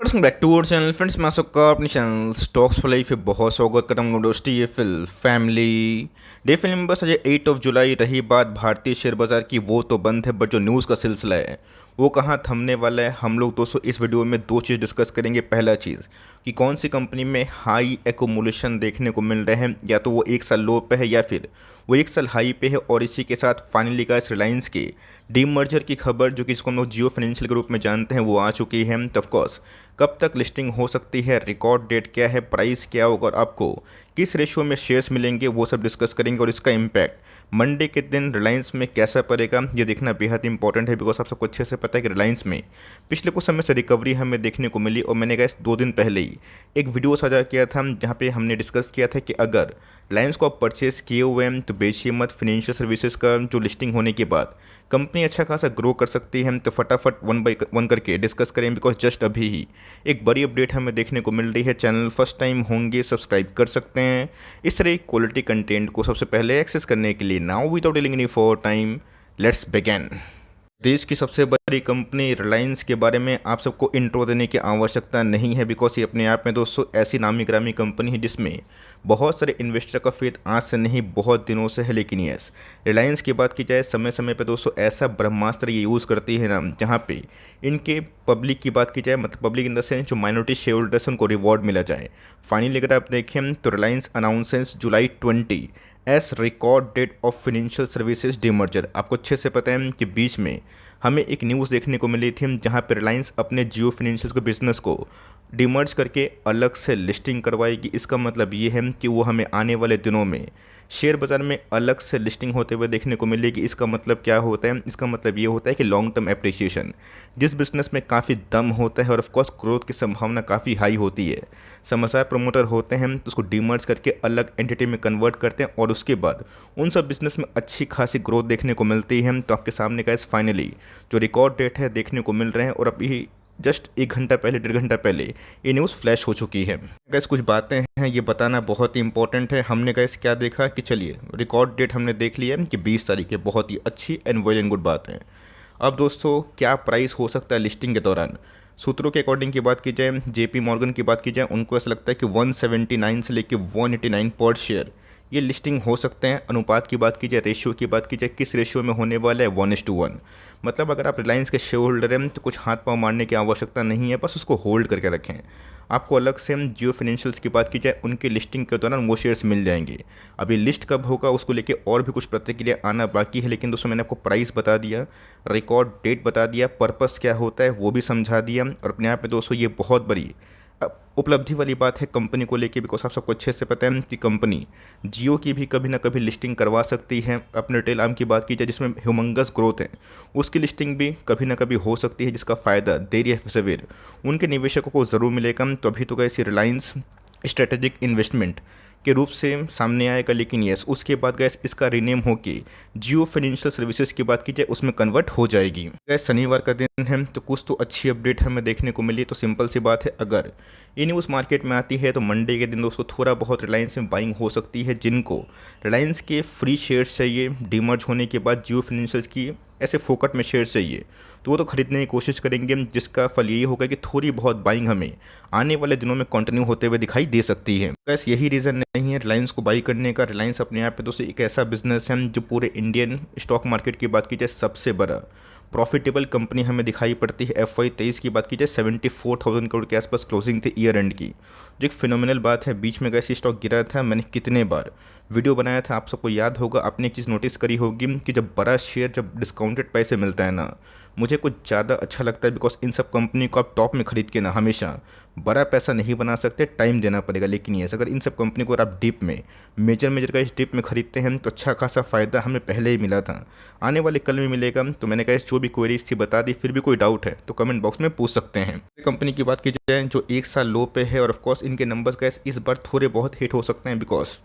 Welcome back to our channel friends. मैं आपका अपने चैनल स्टॉक्स फॉर लाइफ बहुत स्वागत करता हूँ दोस्ती। ये फिल फैमिली डे फिल्म बस आज 8 जुलाई। रही बात भारतीय शेयर बाजार की, वो तो बंद है, बट जो न्यूज़ का सिलसिला है वो कहाँ थमने वाला है। हम लोग दोस्तों इस वीडियो में दो चीज़ डिस्कस करेंगे। पहला चीज़ कि कौन सी कंपनी में हाई एकोमुलेशन देखने को मिल रहे हैं, या तो वो एक साल लो पे है या फिर वो एक साल हाई पे है। और इसी के साथ फाइनली का इस रिलायंस के डीमर्जर की खबर, जो कि इसको हम लोग जियो फाइनेंशियल के रूप में जानते हैं, वो आ चुकी है। तो ऑफकोर्स कब तक लिस्टिंग हो सकती है, रिकॉर्ड डेट क्या है, प्राइस क्या होगा और आपको किस रेशियो में शेयर्स मिलेंगे, वो सब डिस्कस करेंगे। और इसका इम्पैक्ट मंडे के दिन रिलायंस में कैसा पड़ेगा, ये देखना बेहद इंपॉर्टेंट है। बिकॉज आप सबको अच्छे से पता है कि रिलायंस में पिछले कुछ समय से रिकवरी हमें देखने को मिली। और मैंने कहा 2 दिन पहले ही एक वीडियो साझा किया था जहाँ पे हमने डिस्कस किया था कि अगर रिलायंस को आप परचेस किए हुए हैं तो बेचिए मत। फिनेंशियल सर्विसेज का जो लिस्टिंग होने के बाद कंपनी अच्छा खासा ग्रो कर सकती है। तो फटाफट 1 बाय 1 करके डिस्कस करें। बिकॉज जस्ट अभी ही एक बड़ी अपडेट हमें देखने को मिल रही है। चैनल फर्स्ट टाइम होंगे सब्सक्राइब कर सकते हैं इस तरह क्वालिटी कंटेंट को सबसे पहले एक्सेस करने के लिए। Now without dealing any for time, let's begin. देश की सबसे बड़ी कंपनी रिलायंस के बारे में आप सबको इंट्रो देने की आवश्यकता नहीं है। बिकॉज ये अपने आप में दोस्तों ऐसी नामी ग्रामी कंपनी है जिसमें बहुत सारे इन्वेस्टर का फेथ आज से नहीं बहुत दिनों से है। लेकिन यस, रिलायंस की बात की जाए, समय समय पे दोस्तों ऐसा ब्रह्मास्त्र ये यूज़ करती है ना, जहाँ पे इनके पब्लिक की बात की जाए, मतलब पब्लिक इन द सेंस जो माइनॉरिटी शेयर होल्डर्स उनको रिवॉर्ड मिला जाए। फाइनली अगर आप देखें तो Reliance announces July 20 as record date of financial services demerger. आपको अच्छे से पता है कि बीच में हमें एक न्यूज़ देखने को मिली थी जहां पर रिलायंस अपने जियो फिनेंशियल के बिजनेस को डीमर्ज करके अलग से लिस्टिंग करवाएगी। इसका मतलब ये है कि वो हमें आने वाले दिनों में शेयर बाज़ार में अलग से लिस्टिंग होते हुए देखने को मिलेगी। इसका मतलब क्या होता है? इसका मतलब ये होता है कि लॉन्ग टर्म एप्रिसिएशन, जिस बिजनेस में काफ़ी दम होता है और ऑफकोर्स ग्रोथ की संभावना काफ़ी हाई होती है, समझदार प्रमोटर होते हैं तो उसको डीमर्ज करके अलग एंटिटी में कन्वर्ट करते हैं और उसके बाद उन सब बिजनेस में अच्छी खासी ग्रोथ देखने को मिलती है। तो आपके सामने का फाइनली जो रिकॉर्ड डेट है देखने को मिल रहे हैं। और अभी जस्ट 1 घंटा पहले, 1.5 घंटा पहले ये न्यूज़ फ्लैश हो चुकी है। गैस कुछ बातें हैं ये बताना बहुत ही इंपॉर्टेंट है। हमने गैस क्या देखा कि चलिए रिकॉर्ड डेट हमने देख लिया कि 20 तारीख है, बहुत ही अच्छी एंड वेल एंड गुड बात है। अब दोस्तों क्या प्राइस हो सकता है लिस्टिंग के दौरान? सूत्रों के अकॉर्डिंग की बात की जाए, JP मॉर्गन की बात की जाए, उनको ऐसा लगता है कि 179 से लेकर 189 पर शेयर ये लिस्टिंग हो सकते हैं। अनुपात की बात की जाए, रेशियो की बात की जाए, किस रेशियो में होने वाला है? 1:1। मतलब अगर आप रिलायंस के शेयर होल्डर हैं तो कुछ हाथ पांव मारने की आवश्यकता नहीं है, बस उसको होल्ड करके रखें। आपको अलग से हम जियो फाइनेंशियल्स की बात की जाए, उनकी लिस्टिंग के दौरान वो शेयर्स मिल जाएंगे। अभी लिस्ट कब होगा उसको लेके और भी कुछ प्रतिक्रिया आना बाकी है। लेकिन दोस्तों मैंने आपको प्राइस बता दिया, रिकॉर्ड डेट बता दिया, पर्पस क्या होता है वो भी समझा दिया। और अपने आप में दोस्तों ये बहुत बड़ी उपलब्धि वाली बात है कंपनी को लेके। बिकॉज आप सबको अच्छे से पता है कि कंपनी जियो की भी कभी ना कभी लिस्टिंग करवा सकती है। अपने रिटेल आर्म की बात की जाए जिसमें ह्यूमंगस ग्रोथ है, उसकी लिस्टिंग भी कभी ना कभी हो सकती है, जिसका फ़ायदा देर या सवेर उनके निवेशकों को ज़रूर मिलेगा। तो अभी तो कैसी रिलायंस स्ट्रेटेजिक इन्वेस्टमेंट के रूप से सामने आएगा। लेकिन यस, उसके बाद गैस इसका रीनेम हो के जियो फाइनेंशियल सर्विसेज की बात की जाए उसमें कन्वर्ट हो जाएगी। गैस शनिवार का दिन है तो कुछ तो अच्छी अपडेट हमें देखने को मिली। तो सिंपल सी बात है, अगर ये न्यूज़ मार्केट में आती है तो मंडे के दिन दोस्तों थोड़ा बहुत रिलायंस में बाइंग हो सकती है। जिनको रिलायंस के फ्री शेयर्स चाहिए डीमर्ज होने के बाद जियो फाइनेंशियल की ऐसे फोकट में शेयर्स चाहिए, तो वो तो खरीदने की कोशिश करेंगे, जिसका फल यही होगा कि थोड़ी बहुत बाइंग हमें आने वाले दिनों में कंटिन्यू होते हुए दिखाई दे सकती है। बस यही रीज़न नहीं है रिलायंस को बाई करने का। रिलायंस अपने आप पे दोस्तों एक ऐसा बिजनेस है जो पूरे इंडियन स्टॉक मार्केट की बात की जाए सबसे बड़ा प्रॉफिटेबल कंपनी हमें दिखाई पड़ती है। FY 23 की बात की जाए 74,000 करोड़ के आसपास क्लोजिंग थी ईयर एंड की, जो एक फिनोमिनल बात है। बीच में कैसे स्टॉक गिरा था, मैंने कितने बार वीडियो बनाया था, आप सबको याद होगा। आपने एक चीज़ नोटिस करी होगी कि जब बड़ा शेयर जब डिस्काउंटेड प्राइस से मिलता है ना, मुझे कुछ ज़्यादा अच्छा लगता है। बिकॉज इन सब कंपनी को आप टॉप में खरीद के ना हमेशा बड़ा पैसा नहीं बना सकते, टाइम देना पड़ेगा। लेकिन ये अगर इन सब कंपनी को आप डीप में मेजर का इस डीप में खरीदते हैं तो अच्छा खासा फ़ायदा हमें पहले ही मिला था, आने वाले कल में मिलेगा। तो मैंने कहा जो भी क्वेरीज थी बता दी, फिर भी कोई डाउट है तो कमेंट बॉक्स में पूछ सकते हैं। कंपनी की बात की जाए जो एक साल लो पे है, और ऑफकोर्स इनके नंबर्स गैस इस बार थोड़े बहुत हिट हो सकते हैं। बिकॉज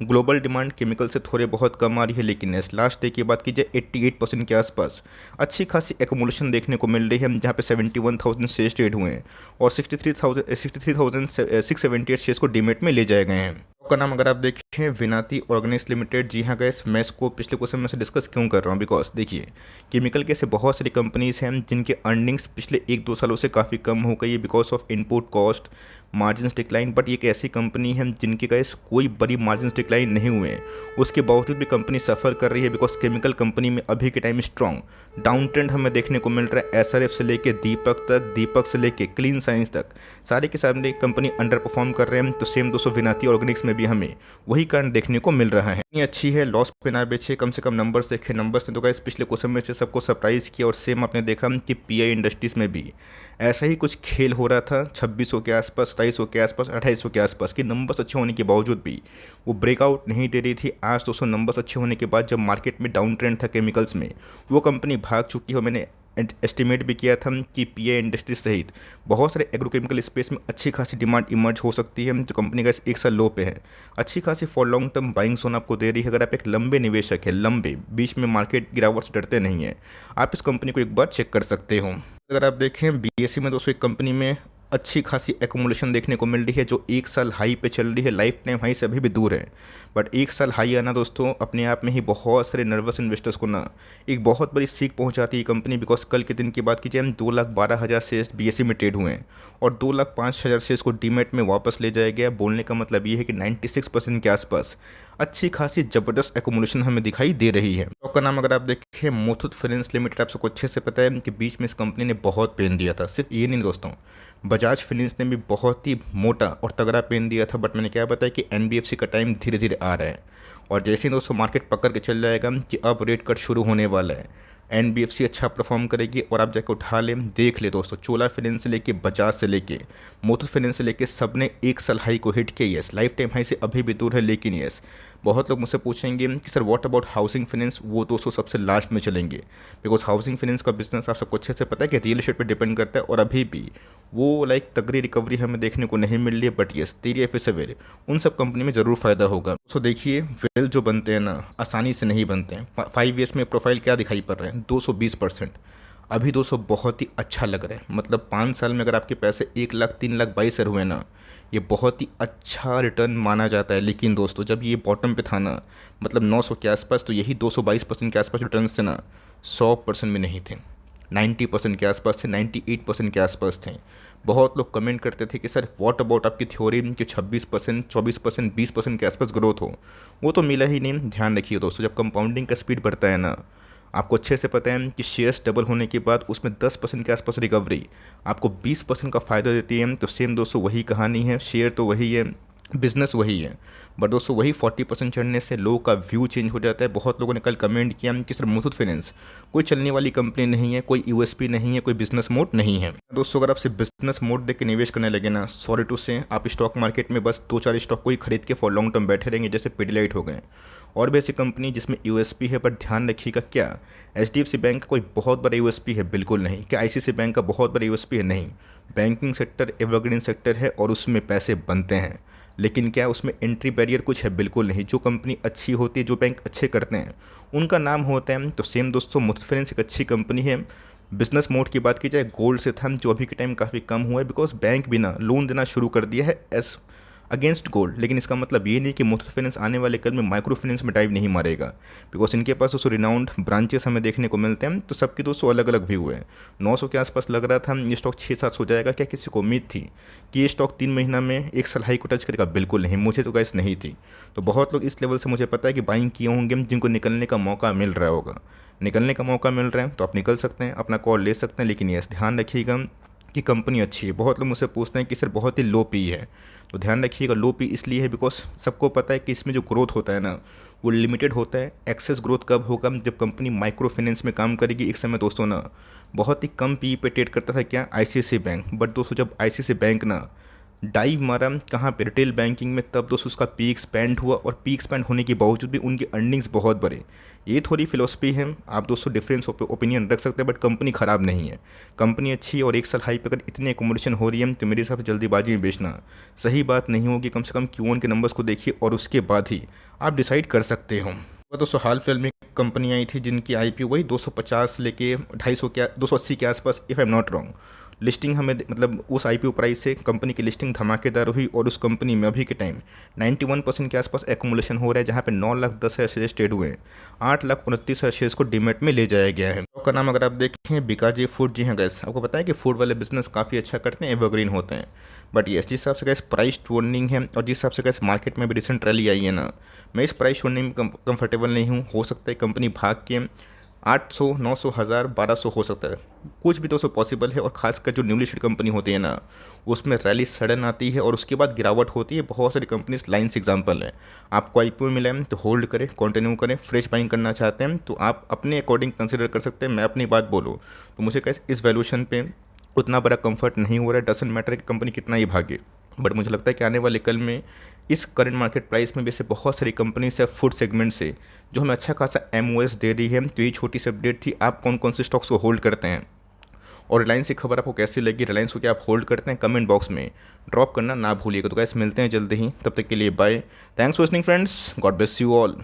ग्लोबल डिमांड केमिकल से थोड़े बहुत कम आ रही है। लेकिन इस लास्ट डे की बात की जाए 88% के आसपास अच्छी खासी एकोमुलेशन देखने को मिल रही है, जहाँ पे 71,000 शेयर्स ट्रेड हुए हैं और 63,678 शेयर्स को डीमेट में ले जाए गए हैं। का नाम अगर आप देखें विनाती ऑर्गेनिक्स लिमिटेड। जी हाँ गैस, मैं इसको पिछले क्वेश्चन में से डिस्कस क्यों कर रहा हूँ, बिकॉज देखिए केमिकल के ऐसे बहुत सारी कंपनीज हैं जिनके अर्निंग्स पिछले 1-2 सालों से काफ़ी कम हो गई है because of input cost margins decline. But ये एक ऐसी कंपनी है जिनके गैस कोई बड़ी मार्जिन्स डिक्लाइन नहीं हुए हैं, उसके बावजूद भी कंपनी सफ़र कर रही है बिकॉज केमिकल कंपनी में अभी के टाइम स्ट्रॉन्ग डाउन ट्रेंड हमें देखने को मिल रहा है। एसआरएफ से लेके दीपक तक, दीपक से लेके क्लीन साइंस तक सारे के सामने कंपनी अंडर परफॉर्म कर रहे हैं। तो सेम दोस्तों विनाती ऑर्गेनिक्स में भी हमें वही कारण देखने को मिल रहा है। इतनी अच्छी है, लॉस पे ना बेचे, कम से कम नंबर्स देखे। नंबर्स ने तो गाइस पिछले क्वेश्चन में से सबको सरप्राइज किया और सेम आपने देखा कि पीआई इंडस्ट्रीज में भी ऐसा ही कुछ खेल हो रहा था। 2600 के आसपास, 2700 के आसपास, 2800 के आसपास की नंबर्स अच्छे होने के बावजूद भी वो ब्रेकआउट नहीं दे रही थी। आज दोस्तों नंबर्स अच्छे होने के बाद जब मार्केट में डाउन ट्रेंड था केमिकल्स में, वो कंपनी भाग चुकी है। मैंने एस्टिमेट भी किया था कि पीए इंडस्ट्री सहित बहुत सारे एग्रोकेमिकल स्पेस में अच्छी खासी डिमांड इमर्ज हो सकती है। तो कंपनी का इस एक साल लो पे है, अच्छी खासी for long term buying zone आपको दे रही है। अगर आप एक लंबे निवेशक है, लंबे बीच में मार्केट गिरावट से डरते नहीं है, आप इस कंपनी को एक बार चेक कर सकते हो। अगर आप देखें बीएससी में दोस्तों एक कंपनी में अच्छी खासी एकोमुलेशन देखने को मिल रही है जो एक साल हाई पे चल रही है, लाइफ टाइम हाई से अभी भी दूर है। बट एक साल हाई आना दोस्तों अपने आप में ही बहुत सारे नर्वस इन्वेस्टर्स को ना एक बहुत बड़ी सीख पहुंचाती है कंपनी। बिकॉज कल के दिन की बात कीजिए, हम 2,12,000 शेयर्स बीएससी में ट्रेड हुए हैं और 2,05,000 शेयर्स को डीमेट में वापस ले जाया गया। बोलने का मतलब ये है कि 96% के आसपास अच्छी खासी ज़बरदस्त एकोमुलेशन हमें दिखाई दे रही है। स्टॉक का नाम अगर आप देखें मुथूट फाइनेंस लिमिटेड, आप सबको अच्छे से पता है कि बीच में इस कंपनी ने बहुत पेन दिया था। सिर्फ ये नहीं दोस्तों, बजाज फाइनेंस ने भी बहुत ही मोटा और तगड़ा पेन दिया था। बट मैंने क्या बताया कि एनबीएफसी का टाइम धीरे धीरे आ रहा है और जैसे ही दोस्तों मार्केट पकड़ के चल जाएगा कि अब रेट कट शुरू होने वाला है, एनबीएफसी अच्छा परफॉर्म करेगी और आप जाकर उठा लें। देख ले दोस्तों, चोला फाइनेंस से लेके बजाज से लेके मुथूट फाइनेंस से लेके सब ने एक साल हाई को हिट किया। यस, लाइफ टाइम हाई से अभी भी दूर है, लेकिन यस बहुत लोग मुझसे पूछेंगे कि sir what about housing finance, वो दोस्तों सबसे लास्ट में चलेंगे। बिकॉज हाउसिंग फाइनेंस का बिजनेस आप सबको अच्छे से पता है कि रियल एस्टेट पर डिपेंड करता है और अभी भी वो तगड़ी रिकवरी हमें देखने को नहीं मिल रही है। बट यस, तेरी एफ सवेरे उन सब कंपनी में ज़रूर फायदा होगा। सो देखिए वेल जो बनते हैं ना आसानी से नहीं बनते हैं। 5 ईयर्स में प्रोफाइल क्या दिखाई पड़ रहे हैं, 220%। अभी दोस्तों बहुत ही अच्छा लग रहा है। मतलब 5 साल में अगर आपके पैसे 1,03,22,000 हुए ना, ये बहुत ही अच्छा रिटर्न माना जाता है। लेकिन दोस्तों जब ये बॉटम पे था ना, मतलब 900 के आसपास, तो यही 222% के आसपास रिटर्न थे ना 100% में नहीं थे, 90% के आसपास थे, 98% के आसपास थे। बहुत लोग कमेंट करते थे कि सर व्हाट अबाउट आपकी थ्योरी कि 26%, 24%, 20% के आसपास ग्रोथ हो, वो तो मिला ही नहीं। ध्यान रखिए दोस्तों, जब कंपाउंडिंग का स्पीड बढ़ता है ना, आपको अच्छे से पता है कि शेयर्स डबल होने के बाद उसमें 10% के आसपास रिकवरी आपको 20% का फ़ायदा देती है। तो सेम दोस्तों वही कहानी है, शेयर तो वही है, बिजनेस वही है। बट दोस्तों वही 40% चढ़ने से लोगों का व्यू चेंज हो जाता है। बहुत लोगों ने कल कमेंट किया कि सर मुथूट फाइनेंस कोई चलने वाली कंपनी नहीं है, कोई यूएसपी नहीं है, कोई बिजनेस मोड नहीं है। दोस्तों अगर आप सिर्फ बिजनेस मोड देख के निवेश करने लगे ना, सॉरी टू से आप स्टॉक मार्केट में बस 2-4 स्टॉक को ही खरीद के फॉर लॉन्ग टर्म बैठे रहेंगे, जैसे पिडिलाइट हो गए और भी ऐसी कंपनी जिसमें यूएसपी है। बट ध्यान रखिएगा, क्या एचडीएफसी बैंक का कोई बहुत बड़ा यूएसपी है? बिल्कुल नहीं। क्या आईसीआईसीआई बैंक का बहुत बड़ा यूएसपी है? नहीं। बैंकिंग सेक्टर एवरग्रीन सेक्टर है और उसमें पैसे बनते हैं, लेकिन क्या उसमें एंट्री बैरियर कुछ है? बिल्कुल नहीं। जो कंपनी अच्छी होती है, जो बैंक अच्छे करते हैं, उनका नाम होता है। तो सेम दोस्तों मुथूट फाइनेंस एक अच्छी कंपनी है। बिजनेस मोड की बात की जाए, गोल्ड से था जो अभी के टाइम काफ़ी कम हुआ है बिकॉज बैंक भी ना लोन देना शुरू कर दिया है एस अगेंस्ट गोल्ड। लेकिन इसका मतलब ये नहीं कि मुथूट फाइनेंस आने वाले कल में माइक्रो फाइनेंस में डाइव नहीं मारेगा, बिकॉज इनके पास दोस्तों रिनाउंड ब्रांचेस हमें देखने को मिलते हैं। तो सबके दोस्तों अलग अलग व्यू है। 900 के आसपास लग रहा था ये स्टॉक 600-700 हो जाएगा। क्या किसी को उम्मीद थी कि ये स्टॉक 3 महीना में एक साल हाई को टच करेगा? बिल्कुल नहीं। मुझे तो गाइस नहीं थी। तो बहुत लोग इस लेवल से मुझे पता है कि बाइंग किए होंगे जिनको निकलने का मौका मिल रहा होगा। निकलने का मौका मिल रहा है तो आप निकल सकते हैं, अपना कॉल ले सकते हैं। लेकिन यस ध्यान रखिएगा कि कंपनी अच्छी है। बहुत लोग मुझसे पूछते हैं कि सर बहुत ही लो पी है, तो ध्यान रखिएगा लो पी इसलिए है बिकॉज सबको पता है कि इसमें जो ग्रोथ होता है ना वो लिमिटेड होता है। एक्सेस ग्रोथ कब होगा? जब कंपनी माइक्रो फाइनेंस में काम करेगी। एक समय दोस्तों ना बहुत ही कम पी पे ट्रेड करता था क्या? ICICI bank. बट दोस्तों जब आईसीआईसीआई बैंक ना डाइव मारा कहाँ पे? रिटेल बैंकिंग में, तब दोस्तों उसका पी एक्सपैंड हुआ और पी एक्सपैंड होने के बावजूद भी उनकी अर्निंग्स बहुत बढ़े। ये थोड़ी फिलोसफी है, आप दोस्तों डिफरेंस ओपिनियन रख सकते हैं, बट कंपनी ख़राब नहीं है, कंपनी अच्छी है। और एक साल हाई पे अगर इतनी एकोमोडेशन हो रही है तो मेरे हिसाब से जल्दीबाजी में बेचना सही बात नहीं होगी। कम से कम Q1 के नंबर्स को देखिए और उसके बाद ही आप डिसाइड कर सकते हो। दोस्तों हाल फिलहाल में कंपनी आई थी जिनकी आईपीओ वही 250 लेके 250 के 280 के आसपास, if I am not wrong listing हमें मतलब उस आईपीओ प्राइस से कंपनी की लिस्टिंग धमाकेदार हुई और उस कंपनी में अभी के टाइम 91% के आसपास एक्यूमुलेशन हो रहा है, जहाँ पे 9,10,000 शेयर्स ट्रेड हुए हैं, 8,29,000 शेयर्स को डीमैट में ले जाया गया है। स्टॉक का नाम अगर आप देखें बिकाजी फूड, जी हाँ गैस, आपको पता है कि फूड वाले बिजनेस काफ़ी अच्छा करते हैं, एवरग्रीन होते हैं। बट ये जिस हिसाब से गैस प्राइस टर्निंग है और जिस हिसाब से गैस मार्केट में भी रिसेंट रैली आई है ना, मैं इस प्राइस टर्निंग में कंफर्टेबल नहीं हूँ। हो सकता है कंपनी भाग के 800, 900, 1000, 1200 हो सकता है, कुछ भी 200 पॉसिबल है। और खासकर जो न्यूली लिस्टेड कंपनी होती है ना, उसमें रैली सडन आती है और उसके बाद गिरावट होती है। बहुत सारी कंपनीज लाइन्स एग्जांपल है। आपको आईपीओ मिला है तो होल्ड करें, कंटिन्यू करें। फ्रेश बाइंग करना चाहते हैं तो आप अपने अकॉर्डिंग कंसिडर कर सकते हैं। मैं अपनी बात बोलूँ तो मुझे कैसे इस वैल्यूशन पे उतना बड़ा कंफर्ट नहीं हो रहा है। डजेंट मैटर कि कंपनी कितना ही भागे, बट मुझे लगता है कि आने वाले कल में इस करंट मार्केट प्राइस में वैसे बहुत सारी कंपनीज है फूड सेगमेंट से जो हमें अच्छा खासा एमओएस दे रही है। तो ये छोटी सी अपडेट थी। आप कौन कौन से स्टॉक्स को होल्ड करते हैं और रिलायंस की खबर आपको कैसी लगी, रिलायंस को क्या आप होल्ड करते हैं, कमेंट बॉक्स में ड्रॉप करना ना भूलिएगा। तो गाइस मिलते हैं जल्दी ही, तब तक के लिए bye. Thanks for listening friends, God bless you all.